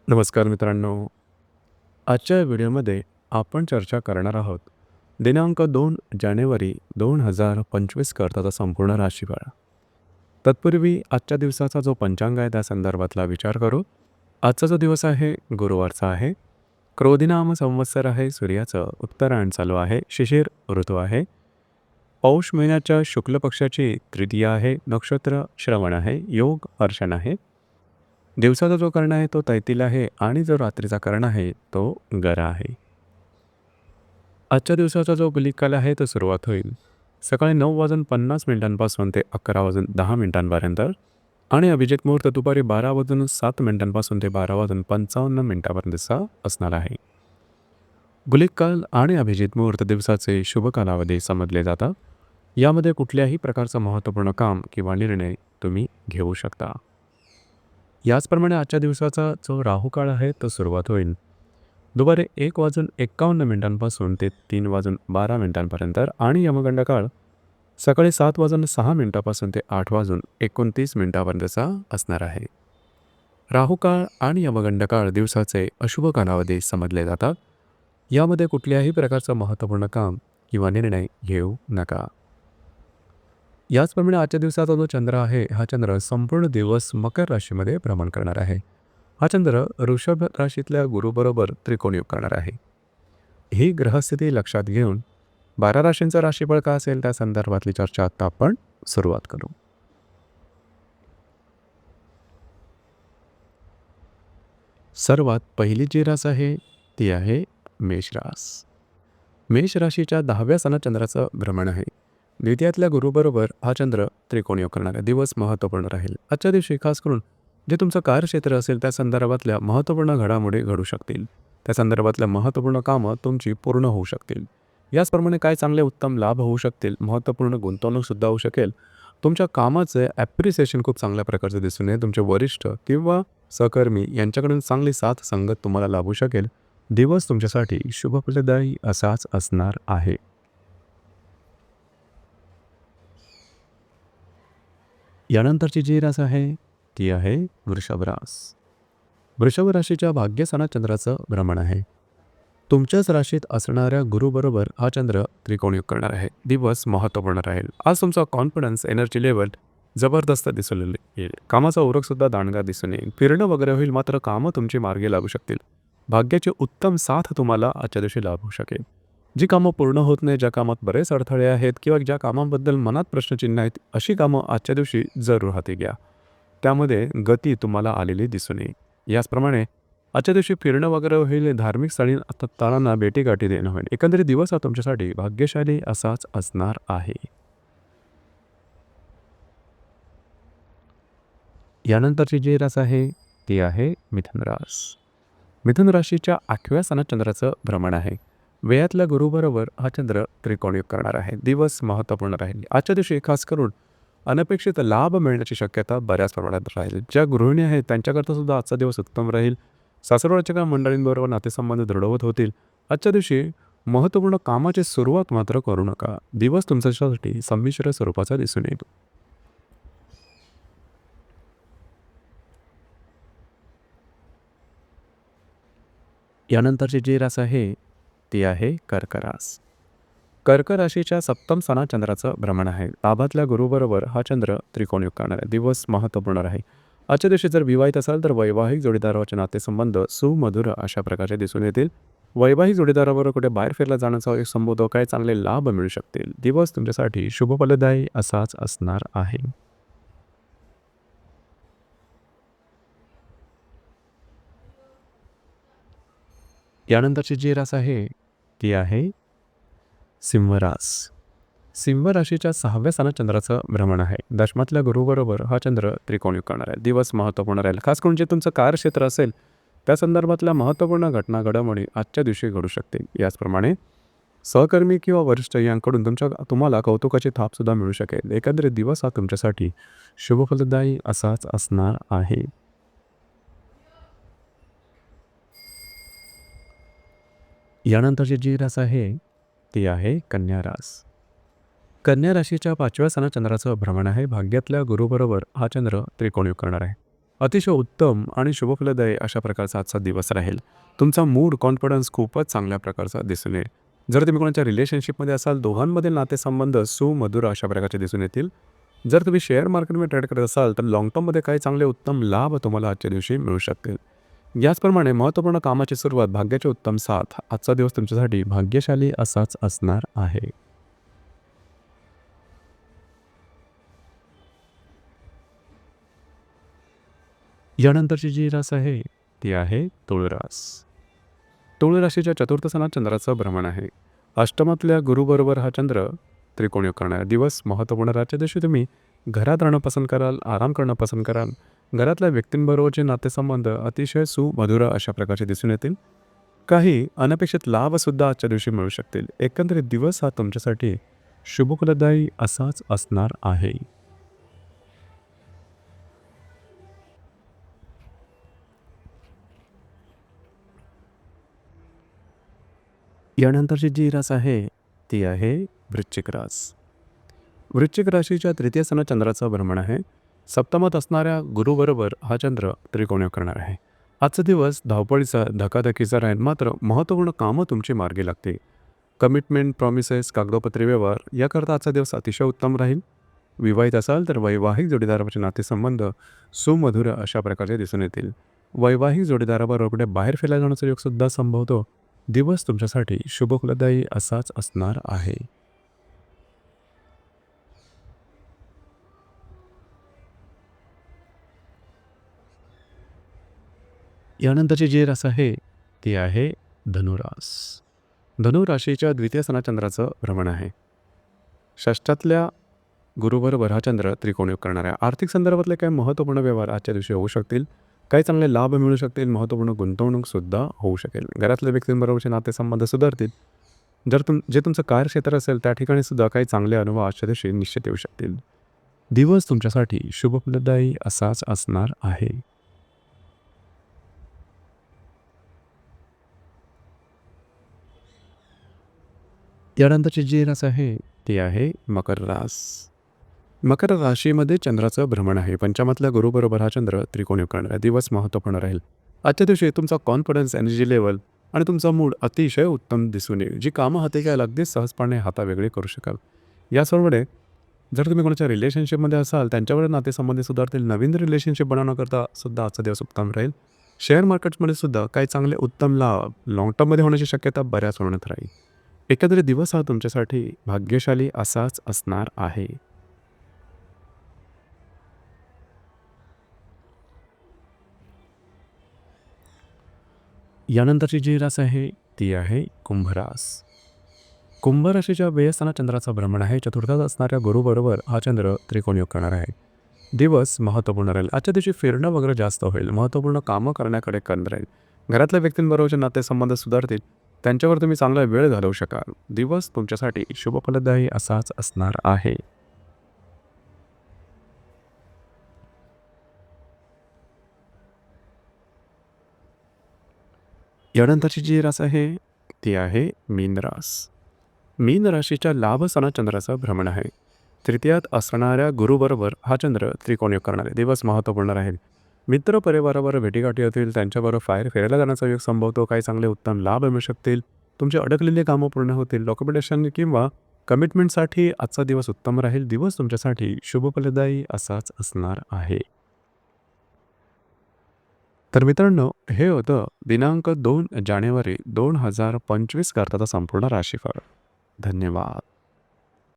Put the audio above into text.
नमस्कार मित्रांनो. आजच्या व्हिडिओमध्ये आपण चर्चा करणार आहोत दिनांक 2 जानेवारी 2025 करताचा संपूर्ण राशीफळ. तत्पूर्वी आजच्या दिवसाचा जो पंचांग आहे त्या संदर्भातला विचार करू. आजचा जो दिवस आहे गुरुवारचा आहे. क्रोधिनाम संवत्सर आहे. सूर्याचं उत्तरायण चालू आहे. शिशिर ऋतू आहे. पौष महिन्याच्या शुक्ल पक्षाची तृतीया आहे. नक्षत्र श्रवण आहे. योग हर्षण आहे. दिवसाचा जो कर्ण आहे तो तैतील आहे आणि जो रात्रीचा कर्ण आहे तो गरा आहे. आजच्या दिवसाचा जो गुलिक काल आहे तो सुरुवात होईल सकाळी 9:50 ते 11:10 आणि अभिजित मुहूर्त दुपारी 12:07 ते 12:55 असणार आहे. गुलिक काल आणि अभिजित मुहूर्त दिवसाचे शुभ कालावधी समजले जातात. यामध्ये कुठल्याही प्रकारचं महत्त्वपूर्ण काम किंवा निर्णय तुम्ही घेऊ शकता. याचप्रमाणे आजच्या दिवसाचा जो राहुकाळ आहे तो सुरुवात होईल दुपारी 1:51 ते 3:12 आणि यमगंड काळ सकाळी 7:06 ते 8:29 असणार आहे. राहुकाळ आणि यमगंड काळ दिवसाचे अशुभ कालावधी समजले जातात. यामध्ये कुठल्याही प्रकारचं महत्त्वपूर्ण काम किंवा निर्णय घेऊ नका. याचप्रमाणे आजच्या दिवसाचा जो चंद्र आहे हा चंद्र संपूर्ण दिवस मकर राशीमध्ये भ्रमण करणार आहे. हा चंद्र ऋषभ राशीतल्या गुरुबरोबर त्रिकोणयोग करणार आहे. ही ग्रहस्थिती लक्षात घेऊन 12 राशींचा राशीफळ का असेल त्या संदर्भातली चर्चा आता आपण सुरुवात करू. सर्वात पहिली जी रास आहे ती आहे मेष रास. मेष राशीच्या 10व्या सणात चंद्राचं भ्रमण आहे. द्वितीयातल्या गुरुबरोबर हा चंद्र त्रिकोणयोग करणारा दिवस महत्त्वपूर्ण राहील. आजच्या दिवशी खास करून जे तुमचं कार्यक्षेत्र असेल त्या संदर्भातल्या महत्त्वपूर्ण घडामोडी घडू शकतील. त्या संदर्भातल्या महत्त्वपूर्ण कामं तुमची पूर्ण होऊ शकतील. याचप्रमाणे काय चांगले उत्तम लाभ होऊ शकतील. महत्त्वपूर्ण गुंतवणूकसुद्धा होऊ शकेल. तुमच्या कामाचे ॲप्रिसिएशन खूप चांगल्या प्रकारचं दिसून येईल. तुमचे वरिष्ठ किंवा सहकर्मी यांच्याकडून चांगली साथ संगत तुम्हाला लाभू शकेल. दिवस तुमच्यासाठी शुभफलदायी असाच असणार आहे. यानंतरची जी रास आहे ती आहे वृषभ रास. वृषभ राशीच्या भाग्यस्थानात चंद्राचं भ्रमण आहे. तुमच्याच राशीत असणाऱ्या गुरुबरोबर हा चंद्र त्रिकोणयोग करणार आहे. दिवस महत्त्वपूर्ण राहील. आज तुमचा कॉन्फिडन्स एनर्जी लेवल जबरदस्त दिसून येईल. कामाचा उरकसुद्धा दांडगा दिसून येईल. फिरणं वगैरे होईल मात्र कामं तुमची मार्गी लागू शकतील. भाग्याची उत्तम साथ तुम्हाला आजच्या दिवशी लाभू शकेल. जी कामं पूर्ण होत नाही, ज्या कामात बरेच अडथळे आहेत किंवा ज्या कामांबद्दल मनात प्रश्नचिन्ह आहेत अशी कामं आजच्या दिवशी जरूर हाती घ्या. त्यामध्ये गती तुम्हाला आलेली दिसून येईल. याचप्रमाणे आजच्या दिवशी फिरणं वगैरे होईल. धार्मिक स्थळांना भेटीगाठी देणं होईल. एकंदरीत दिवस हा तुमच्यासाठी भाग्यशाली असाच असणार आहे. यानंतरची जी रास आहे ती आहे मिथुन रास. मिथुन राशीच्या 8व्या स्थानात चंद्राचं भ्रमण आहे. व्ययातल्या गुरुबरोबर हा चंद्र त्रिकोणयोग करणार आहे. दिवस महत्त्वपूर्ण राहील. आजच्या दिवशी खास करून अनपेक्षित लाभ मिळण्याची शक्यता बऱ्याच प्रमाणात राहील. ज्या गृहिणी आहेत त्यांच्याकरता सुद्धा आजचा दिवस उत्तम राहील. सासरवाडच्या मंडळींबरोबर नातेसंबंध दृढवत होतील. आजच्या दिवशी महत्त्वपूर्ण कामाची सुरुवात मात्र करू नका. दिवस तुमच्यासाठी संमिश्र स्वरूपाचा दिसून येईल. यानंतरची जी रास आहे ती आहे कर्क रास. कर्क राशीच्या 7म स्थानात चंद्राचं भ्रमण आहे. लाभातल्या गुरुबरोबर हा चंद्र त्रिकोणयोग करणार आहे. दिवस महत्त्वपूर्ण राहील. आजच्या दिवशी जर विवाहित असाल तर वैवाहिक जोडीदाराचे नातेसंबंध सुमधुर अशा प्रकारचे दिसून येतील. वैवाहिक जोडीदाराबरोबर कुठे बाहेर फिरला जाण्याचा एक संबोध काय चांगले लाभ मिळू शकतील. दिवस तुमच्यासाठी शुभफलदायी असाच असणार आहे. यानंतरची जी रास आहे ती आहे सिंह रास. सिंह राशीच्या 6व्या स्थानात चंद्राचं भ्रमण आहे. दशमातल्या गुरुबरोबर हा चंद्र त्रिकोणयोग करणार आहे. दिवस महत्त्वपूर्ण राहील. खास करून जे तुमचं कार्यक्षेत्र असेल त्या संदर्भातल्या महत्त्वपूर्ण घटना घडामोडी आजच्या दिवशी घडू शकतील. याचप्रमाणे सहकर्मी किंवा वरिष्ठ यांकडून तुम्हाला कौतुकाची थापसुद्धा मिळू शकेल. एकंदरीत दिवस हा तुमच्यासाठी शुभफलदायी असाच असणार आहे. यानंतरची जी रास आहे ती आहे कन्या रास. कन्या राशीच्या 5व्या स्थानात चंद्राचं भ्रमण आहे. भाग्यातल्या गुरुबरोबर हा चंद्र त्रिकोणयोग करणार आहे. अतिशय उत्तम आणि शुभफलदायी अशा प्रकारचा आजचा दिवस राहील. तुमचा मूड, कॉन्फिडन्स खूपच चांगल्या प्रकारचा दिसून येईल. जर तुम्ही कोणाच्या रिलेशनशिपमध्ये असाल, दोघांमधील नातेसंबंध सुमधुर अशा प्रकारचे दिसून येतील. जर तुम्ही शेअर मार्केटमध्ये ट्रेड करत असाल, तर लाँग टर्ममध्ये काही चांगले उत्तम लाभ तुम्हाला आजच्या दिवशी मिळू शकतील. याचप्रमाणे महत्त्वपूर्ण कामाची सुरुवात, भाग्याची उत्तम साथ. आजचा दिवस तुमच्यासाठी भाग्यशाली असाच असणार आहे. यानंतरची जी रास आहे, ती आहे तुळ रास. तुळ राशीच्या चतुर्थ स्थानात चंद्राचं भ्रमण आहे. अष्टमातल्या गुरुबरोबर हा चंद्र त्रिकोणी करणारा दिवस महत्त्वपूर्ण. राजच्या दिवशी तुम्ही घरात राहणं पसंत कराल, आराम करणं पसंत कराल. घरातल्या व्यक्तींबरोबरचे नातेसंबंध अतिशय सुमधुर अशा प्रकारचे दिसून येतील. काही अनपेक्षित लाभसुद्धा आजच्या दिवशी मिळू शकतील. एकंदरीत दिवस हा तुमच्यासाठी शुभफलदायी असाच असणार आहे. यानंतरची जी रास आहे, ती आहे वृश्चिक रास. वृश्चिक राशीच्या तृतीय स्थानात चंद्राचं भ्रमण आहे. सप्तमात असणाऱ्या गुरुबरोबर हा चंद्र त्रिकोणी करणार आहे. आजचा दिवस धावपळीचा, धकाधकीचा राहील, मात्र महत्त्वपूर्ण कामं तुमची मार्गी लागतील. कमिटमेंट, प्रॉमिसेस, कागदोपत्री व्यवहार याकरता आजचा दिवस अतिशय उत्तम राहील. विवाहित असाल तर वैवाहिक जोडीदाराचे नातेसंबंध सुमधुर अशा प्रकारचे दिसून येतील. वैवाहिक जोडीदाराबरोबर कुठे बाहेर फिरायला जाण्याचा योगसुद्धा संभवतो. दिवस तुमच्यासाठी शुभफलदायी असाच असणार आहे. यानंतरची जी रास आहे, ती आहे धनुरास. धनुराशीच्या द्वितीय स्थानात चंद्राचं भ्रमण आहे. षष्ठातल्या गुरुबरोबर हा चंद्र त्रिकोणी करणार आहे. आर्थिक संदर्भातले काही महत्त्वपूर्ण व्यवहार आजच्या दिवशी होऊ शकतील. काही चांगले लाभ मिळू शकतील. महत्त्वपूर्ण गुंतवणूकसुद्धा होऊ शकेल. घरातल्या व्यक्तींबरोबरचे नातेसंबंध सुधारतील. जर जे तुमचं कार्यक्षेत्र असेल, त्या ठिकाणी सुद्धा काही चांगले अनुभव आजच्या दिवशी निश्चित येऊ शकतील. दिवस तुमच्यासाठी शुभफलदायी असाच असणार आहे. यानंतरची जी रास आहे, ती आहे मकर रास. मकर राशीमध्ये चंद्राचं भ्रमण आहे. पंचमातल्या गुरुबरोबर हा चंद्र त्रिकोणी करणार आहे. दिवस महत्त्वपूर्ण राहील. आजच्या दिवशी तुमचा कॉन्फिडन्स, एनर्जी लेवल आणि तुमचा मूड अतिशय उत्तम दिसून येईल. जी कामं हाती घ्यायला अगदी सहजपणे हातावेगळी करू शकाल. याचबरोबर जर तुम्ही कोणाच्या रिलेशनशिपमध्ये असाल, त्यांच्यावर नातेसंबंध सुधारतील. नवीन रिलेशनशिप बनवण्याकरता सुद्धा आजचा दिवस उत्तम राहील. शेअर मार्केट्समध्ये सुद्धा काही चांगले उत्तम लाभ लाँग टर्ममध्ये होण्याची शक्यता बऱ्याच प्रमाणात राहील. एकंदरीत दिवस हा तुमच्यासाठी भाग्यशाली असाच असणार आहे. यानंतरची जी रास आहे, ती आहे कुंभरास. कुंभ राशीच्या व्ययस्थानात चंद्राचं भ्रमण आहे. चतुर्थात असणाऱ्या गुरुबरोबर हा चंद्र त्रिकोणी योग करणार आहे. दिवस महत्त्वपूर्ण राहील. आजच्या दिवशी फिरणं वगैरे जास्त होईल. महत्त्वपूर्ण कामं करण्याकडे कल राहील. घरातल्या व्यक्तींबरोबरचे नातेसंबंध सुधारतील. त्यांच्यावर तुम्ही चांगला वेळ घालवू शकाल. दिवस तुमच्यासाठी शुभफलदायी असाच असणार आहे. यानंतरची जी रास आहे, ती आहे मीन रास. मीन राशीच्या लाभस्थानात चंद्राचं भ्रमण आहे. तृतीयात असणाऱ्या गुरुबरोबर हा चंद्र त्रिकोणी करणारे. दिवस महत्त्वपूर्ण राहील. मित्र परिवाराबरोबर भेटीगाठी होतील. त्यांच्याबरोबर बाहेर फिरायला जाण्याचा योग संभवतो. काही चांगले उत्तम लाभ मिळू शकतील. तुमची अडकलेली कामं पूर्ण होतील. डॉक्युमेंटेशन किंवा कमिटमेंटसाठी आजचा दिवस उत्तम राहील. दिवस तुमच्यासाठी शुभफलदायी असाच असणार आहे. तर मित्रांनो, हे होतं दिनांक 2 जानेवारी 2025 करताचा संपूर्ण राशीफळ. धन्यवाद.